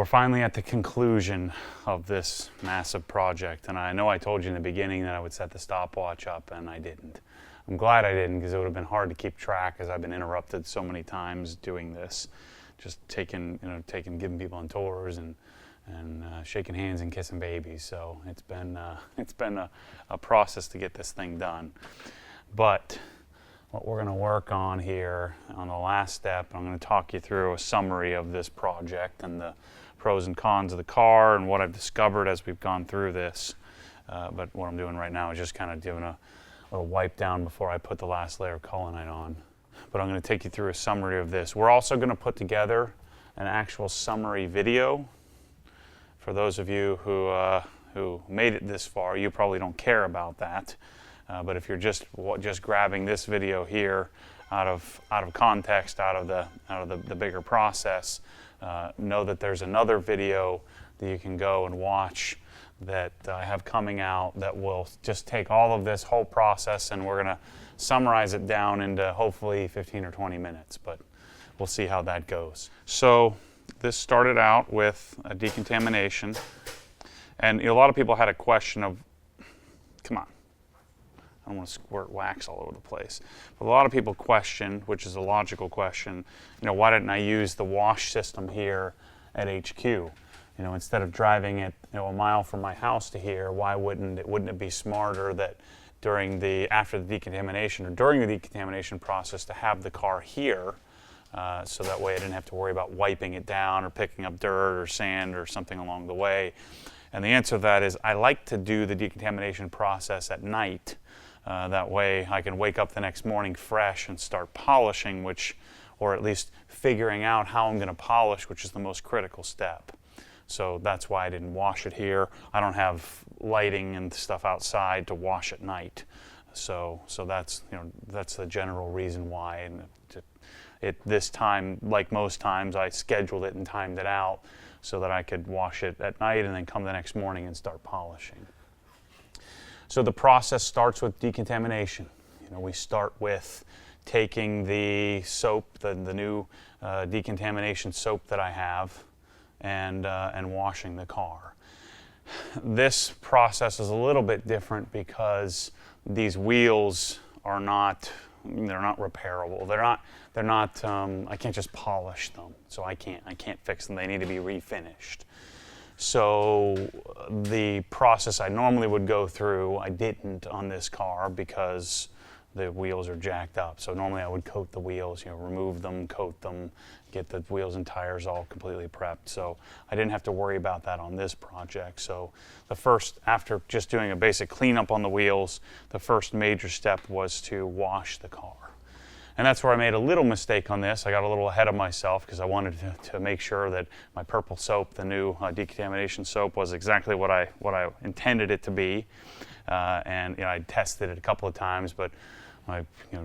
we're finally at the conclusion of this massive project, and I know I told you in the beginning that I would set the stopwatch up, and I didn't. I'm glad I didn't, because it would have been hard to keep track, as I've been interrupted so many times doing this, just giving people on tours and shaking hands and kissing babies. So it's been a process to get this thing done. But what we're going to work on here on the last step, I'm going to talk you through a summary of this project and the pros and cons of the car and what I've discovered as we've gone through this. But what I'm doing right now is just kind of doing a little wipe down before I put the last layer of Collinite on. But I'm going to take you through a summary of this. We're also going to put together an actual summary video. For those of you who made it this far, you probably don't care about that. But if you're just grabbing this video here out of context, out of the bigger process, know that there's another video that you can go and watch that I have coming out that will just take all of this whole process, and we're going to summarize it down into hopefully 15 or 20 minutes, but we'll see how that goes. So this started out with a decontamination, and a lot of people had a question of, come on, I don't want to squirt wax all over the place. But a lot of people questioned, which is a logical question, why didn't I use the wash system here at HQ? Instead of driving it, a mile from my house to here, why wouldn't it be smarter that after the decontamination or during the decontamination process to have the car here, so that way I didn't have to worry about wiping it down or picking up dirt or sand or something along the way? And the answer to that is I like to do the decontamination process at night. That way I can wake up the next morning fresh and start polishing, or at least figuring out how I'm going to polish, which is the most critical step. So that's why I didn't wash it here. I don't have lighting and stuff outside to wash at night. So that's the general reason why. And this time, like most times, I scheduled it and timed it out so that I could wash it at night and then come the next morning and start polishing. So the process starts with decontamination. We start with taking the soap, the new decontamination soap that I have, and washing the car. This process is a little bit different because these wheels are not repairable. They're not. I can't just polish them, so I can't fix them. They need to be refinished. So the process I normally would go through, I didn't on this car because the wheels are jacked up. So normally I would coat the wheels, remove them, coat them, get the wheels and tires all completely prepped. So I didn't have to worry about that on this project. So after just doing a basic cleanup on the wheels, the first major step was to wash the car. And that's where I made a little mistake on this. I got a little ahead of myself because I wanted to make sure that my purple soap, the new decontamination soap, was exactly what I intended it to be. And I tested it a couple of times, but I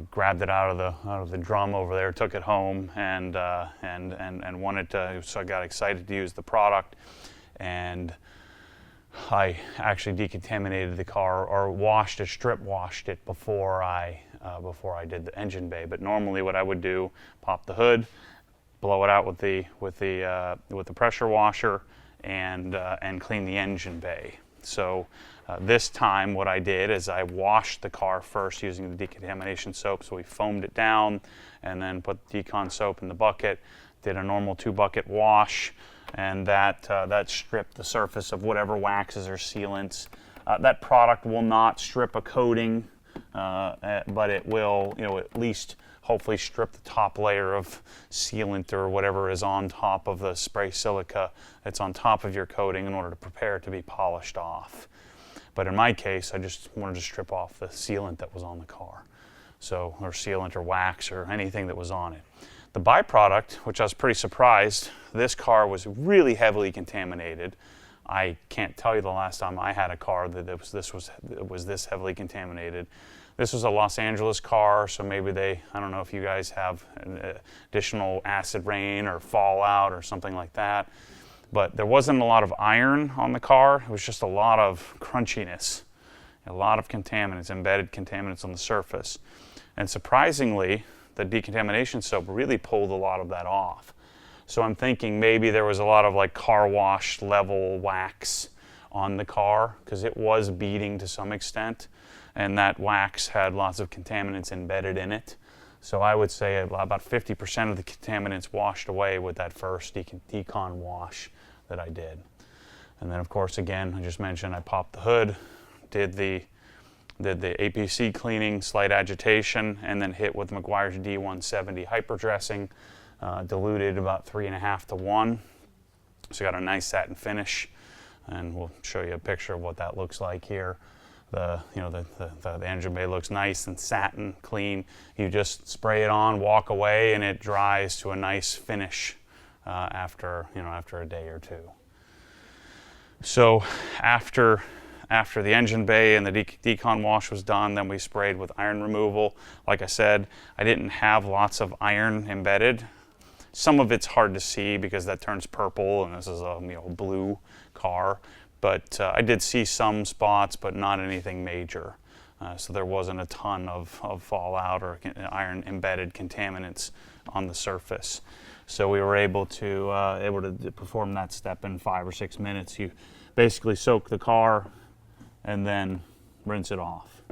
grabbed it out of the drum over there, took it home, and wanted to. So I got excited to use the product, and I actually decontaminated the car, or strip washed it before I did the engine bay. But normally, what I would do, pop the hood, blow it out with the pressure washer, and clean the engine bay. So this time, what I did is I washed the car first using the decontamination soap. So we foamed it down, and then put Decon soap in the bucket. Did a normal 2-bucket wash. And that stripped the surface of whatever waxes or sealants. That product will not strip a coating, but it will, at least hopefully strip the top layer of sealant or whatever is on top of the spray silica that's on top of your coating in order to prepare it to be polished off. But in my case, I just wanted to strip off the sealant that was on the car, or sealant or wax or anything that was on it. The byproduct, which I was pretty surprised, this car was really heavily contaminated. I can't tell you the last time I had a car that was this heavily contaminated. This was a Los Angeles car, so maybe I don't know if you guys have additional acid rain or fallout or something like that. But there wasn't a lot of iron on the car. It was just a lot of crunchiness, a lot of contaminants, embedded contaminants on the surface. And surprisingly, the decontamination soap really pulled a lot of that off. So I'm thinking maybe there was a lot of like car wash level wax on the car, because it was beading to some extent, and that wax had lots of contaminants embedded in it. So I would say about 50% of the contaminants washed away with that first Decon wash that I did. And then of course, again, I just mentioned I popped the hood, did the APC cleaning, slight agitation, and then hit with Meguiar's D170 hyperdressing, diluted about 3.5 to 1. So got a nice satin finish, and we'll show you a picture of what that looks like here. The engine bay looks nice and satin clean. You just spray it on, walk away, and it dries to a nice finish after a day or two. So after the engine bay and the Decon wash was done, then we sprayed with iron removal. Like I said, I didn't have lots of iron embedded. Some of it's hard to see because that turns purple, and this is a blue car. But I did see some spots, but not anything major. So there wasn't a ton of fallout or iron embedded contaminants on the surface. So we were able to perform that step in 5 or 6 minutes. You basically soak the car and then rinse it off.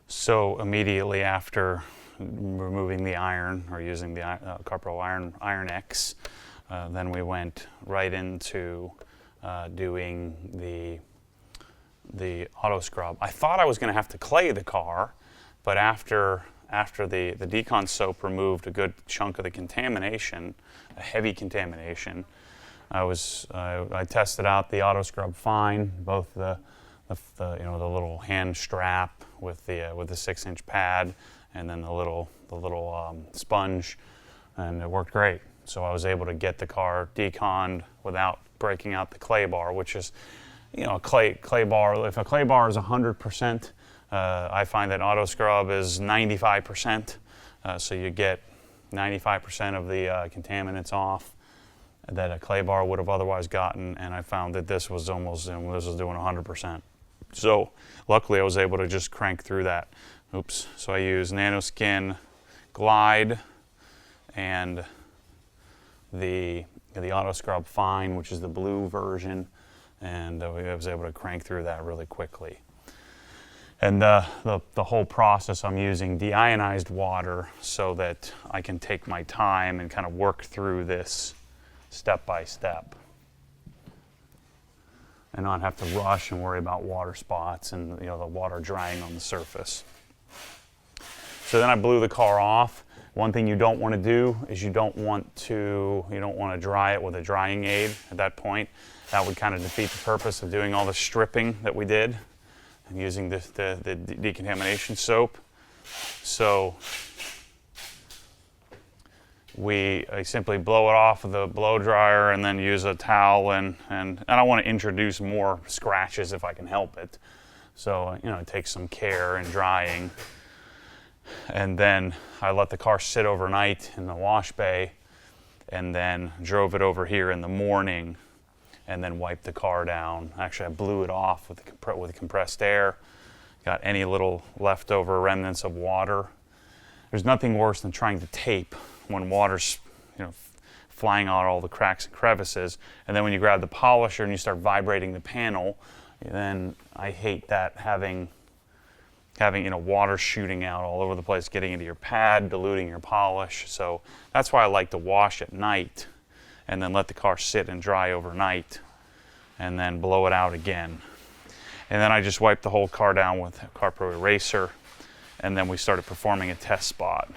So immediately after removing the iron or using the Carpro Iron X, then we went right into doing the auto scrub. I thought I was going to have to clay the car, but after the Decon soap removed a good chunk of the contamination, a heavy contamination, I tested out the auto scrub fine, both the little hand strap with the 6-inch pad, and then the little sponge, and it worked great. So I was able to get the car deconned without breaking out the clay bar, which is, a clay bar. If a clay bar is 100%, I find that auto scrub is 95%. So you get 95% of the contaminants off that a clay bar would have otherwise gotten, and I found that this was doing 100%. So luckily I was able to just crank through that. So I used Nanoskin Glide and the Auto Scrub Fine, which is the blue version, and I was able to crank through that really quickly. And the whole process, I'm using deionized water so that I can take my time and kind of work through this step by step and not have to rush and worry about water spots and the water drying on the surface. So then I blew the car off. One thing you don't want to do is you don't want to dry it with a drying aid at that point. That would kind of defeat the purpose of doing all the stripping that we did and using the decontamination soap. So I simply blow it off with a blow dryer and then use a towel, and I don't want to introduce more scratches if I can help it. So it takes some care in drying. And then I let the car sit overnight in the wash bay, and then drove it over here in the morning, and then wiped the car down. Actually, I blew it off with compressed air. Got any little leftover remnants of water. There's nothing worse than trying to tape when water's flying out all the cracks and crevices, and then when you grab the polisher and you start vibrating the panel, then I hate that having water shooting out all over the place, getting into your pad, diluting your polish. So that's why I like to wash at night and then let the car sit and dry overnight and then blow it out again. And then I just wiped the whole car down with a Carpro eraser, and then we started performing a test spot.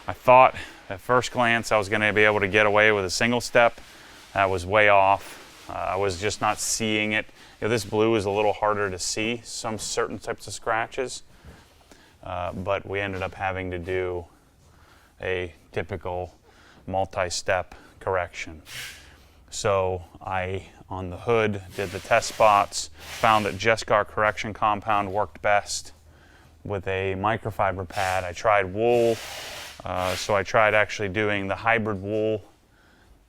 I thought at first glance I was going to be able to get away with a single step. That was way off. I was just not seeing it. This blue is a little harder to see, some certain types of scratches, but we ended up having to do a typical multi-step correction. So I, on the hood, did the test spots, found that Jescar correction compound worked best with a microfiber pad. I tried wool, so I tried actually doing the hybrid wool,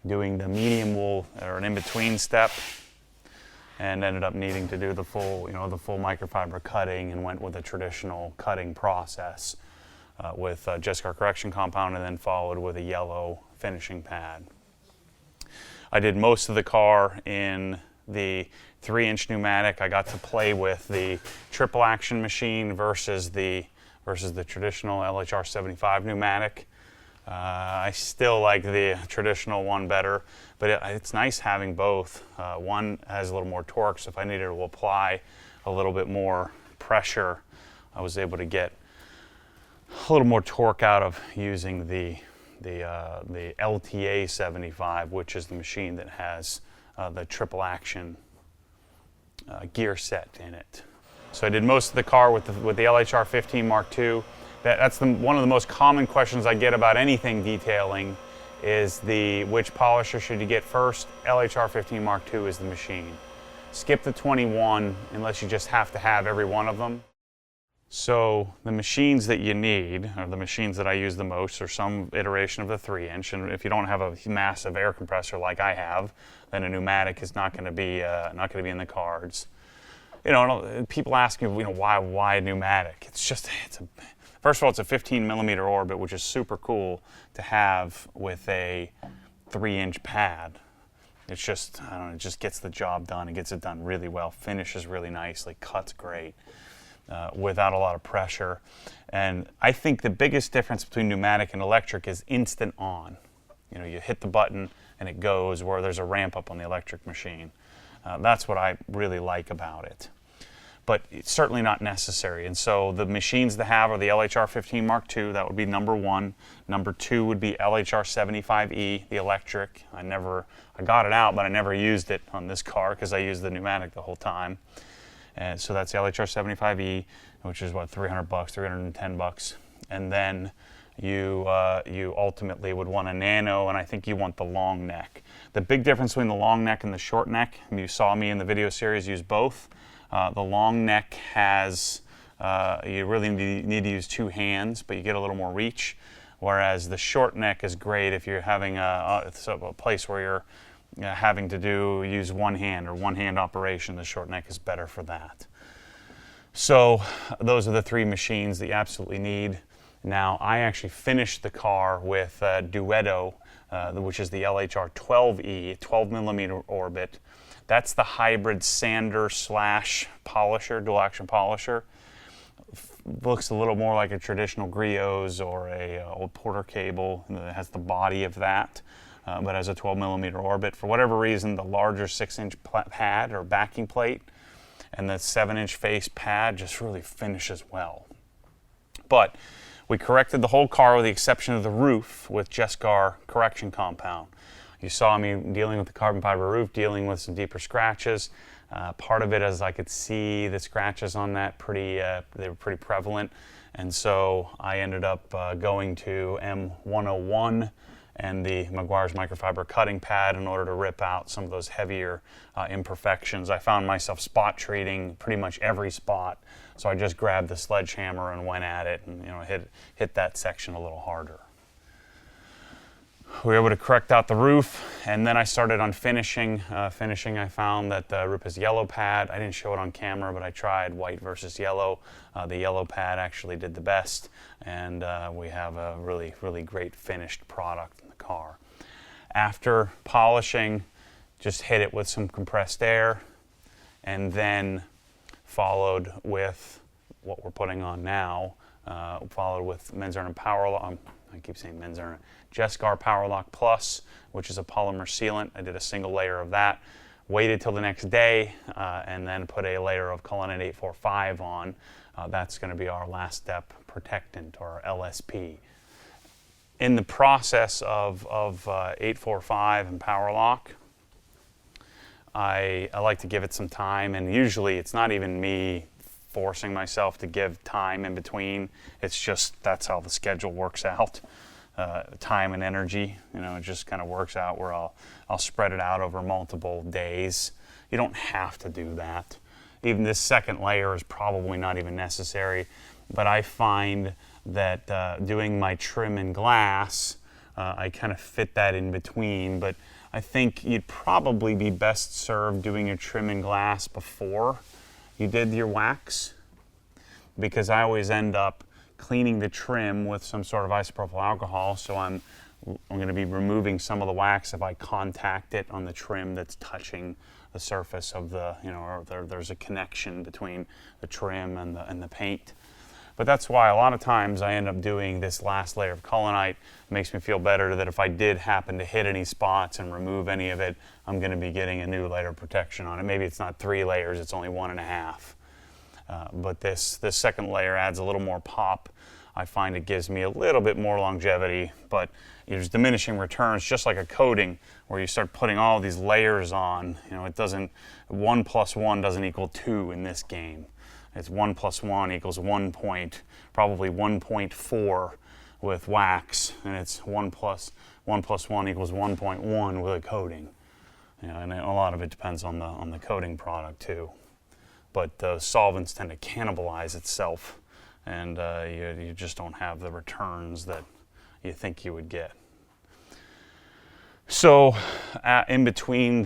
doing the medium wool, or an in-between step, and ended up needing to do the full microfiber cutting, and went with a traditional cutting process. with Jessica correction compound, and then followed with a yellow finishing pad. I did most of the car in the 3-inch pneumatic. I got to play with the triple action machine versus the traditional LHR 75 pneumatic. I still like the traditional one better, but it's nice having both. One has a little more torque, so if I needed to apply a little bit more pressure, I was able to get a little more torque out of using the LTA 75, which is the machine that has the triple action gear set in it. So I did most of the car with the LHR 15 Mark II. That's one of the most common questions I get about anything detailing is which polisher should you get first? LHR 15 Mark II is the machine. Skip the 21 unless you just have to have every one of them. So the machines that you need, or the machines that I use the most, are some iteration of the 3-inch. And if you don't have a massive air compressor like I have, then a pneumatic is not going to be in the cards. You know, people ask me, why pneumatic? First of all, it's a 15 millimeter orbit, which is super cool to have with a 3-inch pad. It's just, I don't know, it just gets the job done. It gets it done really well, finishes really nicely, cuts great, without a lot of pressure. And I think the biggest difference between pneumatic and electric is instant on. You know, you hit the button and it goes, where there's a ramp up on the electric machine. That's what I really like about it. But it's certainly not necessary. And so the machines to have are the LHR 15 Mark II, that would be number 1. Number 2 would be LHR 75E, the electric. I got it out, but I never used it on this car because I used the pneumatic the whole time. And so that's the LHR 75E, which is what, $300, $310. And then you ultimately would want a nano, and I think you want the long neck. The big difference between the long neck and the short neck, and you saw me in the video series use both. The long neck has, you really need to use 2 hands, but you get a little more reach, whereas the short neck is great if you're having a place where you're having to use 1 hand or 1-hand operation. The short neck is better for that. So those are the 3 machines that you absolutely need. Now, I actually finished the car with Duetto, which is the LHR 12E, 12 millimeter orbit. That's the hybrid sander / polisher, dual action polisher. Looks a little more like a traditional Griot's or a old Porter cable. It has the body of that, but has a 12 millimeter orbit. For whatever reason, the larger 6-inch pad or backing plate and the 7-inch face pad just really finishes well. But we corrected the whole car with the exception of the roof with Jessica correction compound. You saw me dealing with the carbon fiber roof, dealing with some deeper scratches. Part of it is I could see the scratches on that they were pretty prevalent. And so I ended up going to M101 and the Meguiar's microfiber cutting pad in order to rip out some of those heavier imperfections. I found myself spot treating pretty much every spot. So I just grabbed the sledgehammer and went at it and hit that section a little harder. We were able to correct out the roof, and then I started on finishing. I found that the roof is yellow pad. I didn't show it on camera, but I tried white versus yellow. The yellow pad actually did the best, and we have a really, really great finished product in the car. After polishing, just hit it with some compressed air, and then followed with what we're putting on now, followed with Menzerna Power Lock. I keep saying Menzerna. Jessica Power Lock Plus, which is a polymer sealant. I did a single layer of that, waited till the next day, and then put a layer of Collinite 845 on. That's going to be our last step protectant, or LSP. In the process of 845 and Power Lock, I like to give it some time, and usually it's not even me forcing myself to give time in between. It's just that's how the schedule works out. Time and energy, it just kind of works out where I'll spread it out over multiple days. You don't have to do that. Even this second layer is probably not even necessary, but I find that doing my trim and glass, I kind of fit that in between, but I think you'd probably be best served doing your trim and glass before you did your wax, because I always end up cleaning the trim with some sort of isopropyl alcohol. So I'm going to be removing some of the wax if I contact it on the trim that's touching the surface of the, or there's a connection between the trim and the paint. But that's why a lot of times I end up doing this last layer of Collinite. It makes me feel better that if I did happen to hit any spots and remove any of it, I'm going to be getting a new layer of protection on it. Maybe it's not 3 layers, it's only 1.5. But this second layer adds a little more pop. I find it gives me a little bit more longevity, but there's diminishing returns, just like a coating where you start putting all these layers on. It doesn't, 1 + 1 doesn't equal 2 in this game. It's 1 + 1 equals probably 1.4 with wax, and it's 1 + 1 + 1 equals 1.1 with a coating. And a lot of it depends on the coating product too. But the solvents tend to cannibalize itself, and you just don't have the returns that you think you would get. So in between,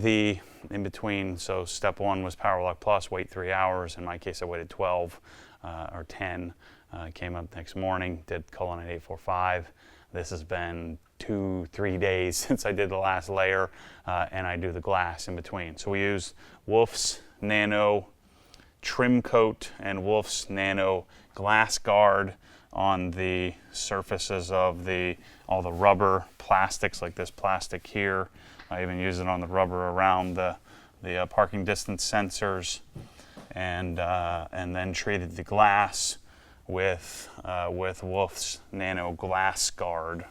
so step 1 was Power Lock Plus, wait 3 hours. In my case, I waited 12 or 10. Came up next morning, did Collinite 845. This has been 2-3 days since I did the last layer, and I do the glass in between. So we use Wolf's Nano Trim Coat and Wolf's Nano Glass Guard on the surfaces of all the rubber plastics, like this plastic here. I even use it on the rubber around the parking distance sensors, and then treated the glass with Wolf's Nano Glass Guard,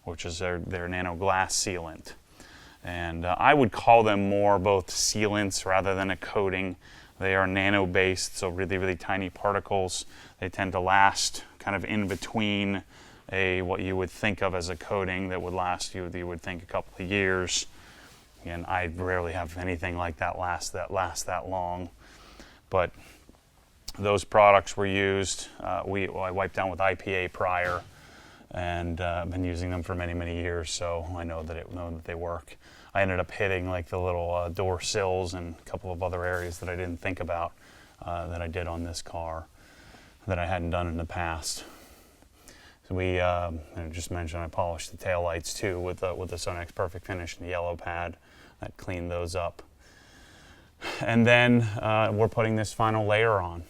which is their nano glass sealant. And I would call them more both sealants rather than a coating. They are nano-based, so really, really tiny particles. They tend to last kind of in between what you would think of as a coating that would last you would think a couple of years. And I rarely have anything like that last that long. But those products were used. I wiped down with IPA prior, and been using them for many, many years, so I know that they work. I ended up hitting like the little door sills and a couple of other areas that I didn't think about that I did on this car that I hadn't done in the past. So I just mentioned I polished the taillights too with the Sonex Perfect Finish and the yellow pad. That cleaned those up. And then we're putting this final layer on.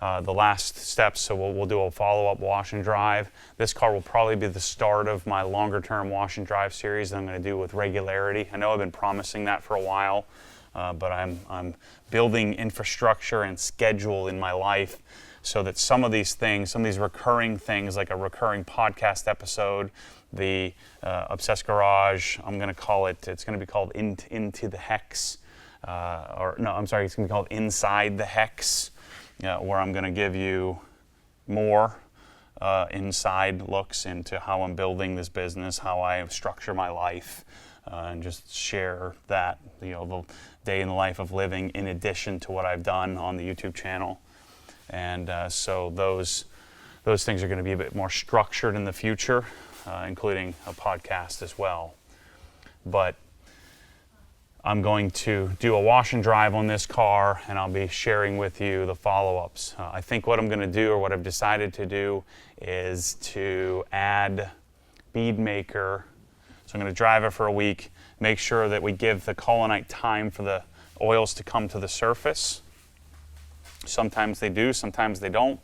The last steps, so we'll do a follow-up wash and drive. This car will probably be the start of my longer-term wash and drive series that I'm going to do with regularity. I know I've been promising that for a while, but I'm building infrastructure and schedule in my life so that some of these recurring things, like a recurring podcast episode, the Obsessed Garage, it's going to be called Into the Hex, it's going to be called Inside the Hex. Where I'm going to give you more inside looks into how I'm building this business, how I structure my life, and just share that, the day in the life of living in addition to what I've done on the YouTube channel. And so those things are going to be a bit more structured in the future, including a podcast as well. But I'm going to do a wash and drive on this car, and I'll be sharing with you the follow-ups. I think what I'm going to do, or what I've decided to do, is to add bead maker. So I'm going to drive it for a week, make sure that we give the Collinite time for the oils to come to the surface. Sometimes they do, sometimes they don't.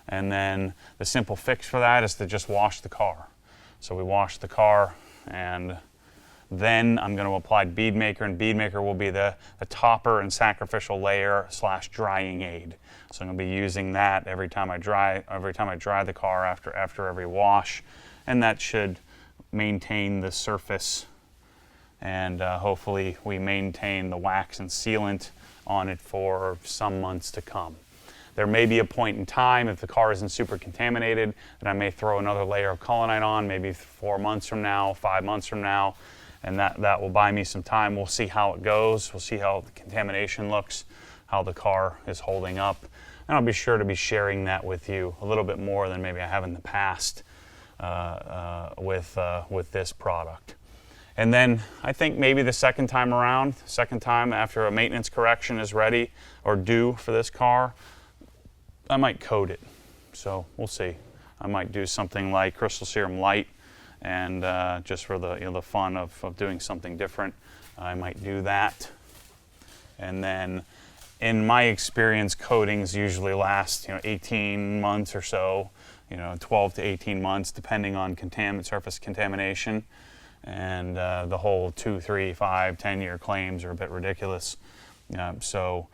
And then the simple fix for that is to just wash the car. So we wash the car, and then I'm going to apply bead maker, and bead maker will be the topper and sacrificial layer / drying aid. So I'm going to be using that every time I dry the car after every wash, and that should maintain the surface, and hopefully we maintain the wax and sealant on it for some months to come. There may be a point in time, if the car isn't super contaminated, that I may throw another layer of Collinite on, maybe 4 months from now, 5 months from now. And that will buy me some time. We'll see how it goes. We'll see how the contamination looks, how the car is holding up. And I'll be sure to be sharing that with you a little bit more than maybe I have in the past with this product. And then I think maybe the second time after a maintenance correction is ready or due for this car, I might coat it. So we'll see. I might do something like Crystal Serum Light, and just for the, the fun of doing something different, I might do that. And then, in my experience, coatings usually last 18 months or so, 12 to 18 months, depending on surface contamination. And the whole 2, 3, 5, 10-year claims are a bit ridiculous. So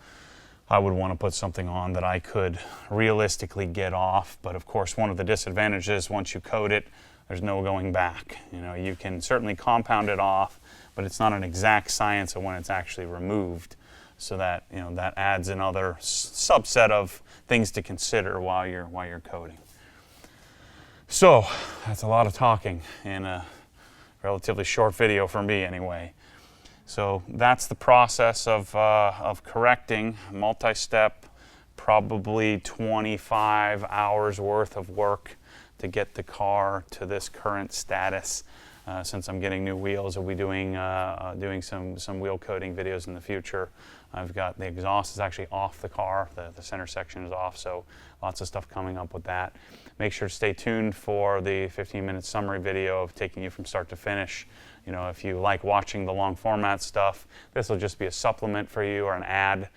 I would want to put something on that I could realistically get off. But of course, one of the disadvantages, once you coat it, there's no going back. You can certainly compound it off, but it's not an exact science of when it's actually removed. So that that adds another subset of things to consider while you're coating. So that's a lot of talking in a relatively short video for me, anyway. So that's the process of correcting, multi-step, probably 25 hours worth of work to get the car to this current status. Since I'm getting new wheels, I'll be doing some wheel coating videos in the future. I've got the exhaust is actually off the car, the center section is off, so lots of stuff coming up with that. Make sure to stay tuned for the 15-minute summary video of taking you from start to finish. If you like watching the long format stuff, this will just be a supplement for you or an ad.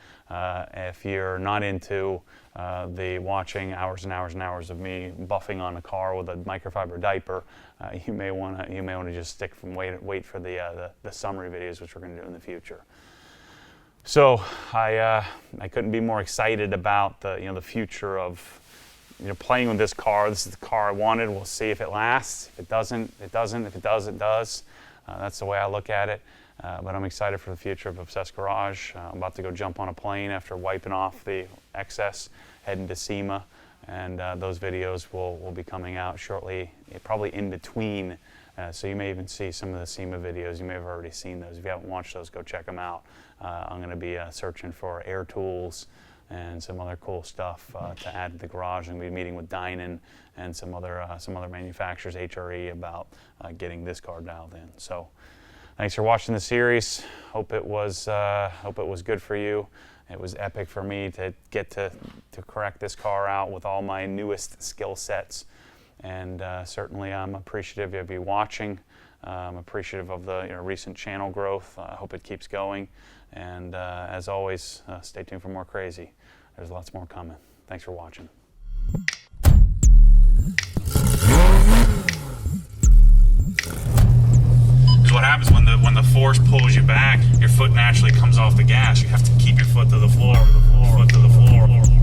If you're not into the watching hours and hours and hours of me buffing on a car with a microfiber diaper, you may want to just stick and wait for the summary videos, which we're going to do in the future. So I couldn't be more excited about the future of playing with this car. This is the car I wanted. We'll see if it lasts. If it doesn't, it doesn't. If it does, it does. That's the way I look at it. But I'm excited for the future of Obsessed Garage. I'm about to go jump on a plane after wiping off the excess, heading to SEMA, and those videos will be coming out shortly, probably in between. So you may even see some of the SEMA videos. You may have already seen those. If you haven't watched those, go check them out. I'm going to be searching for air tools and some other cool stuff to add to the garage. I'm going to be meeting with Dynan and some other manufacturers, HRE, about getting this car dialed in. So thanks for watching the series. Hope it was good for you. It was epic for me to get to correct this car out with all my newest skill sets. And certainly I'm appreciative of you watching. I'm appreciative of the recent channel growth. I hope it keeps going. And as always, stay tuned for more crazy. There's lots more coming. Thanks for watching. Because what happens when the force pulls you back, your foot naturally comes off the gas. You have to keep your foot to the floor, foot to the floor.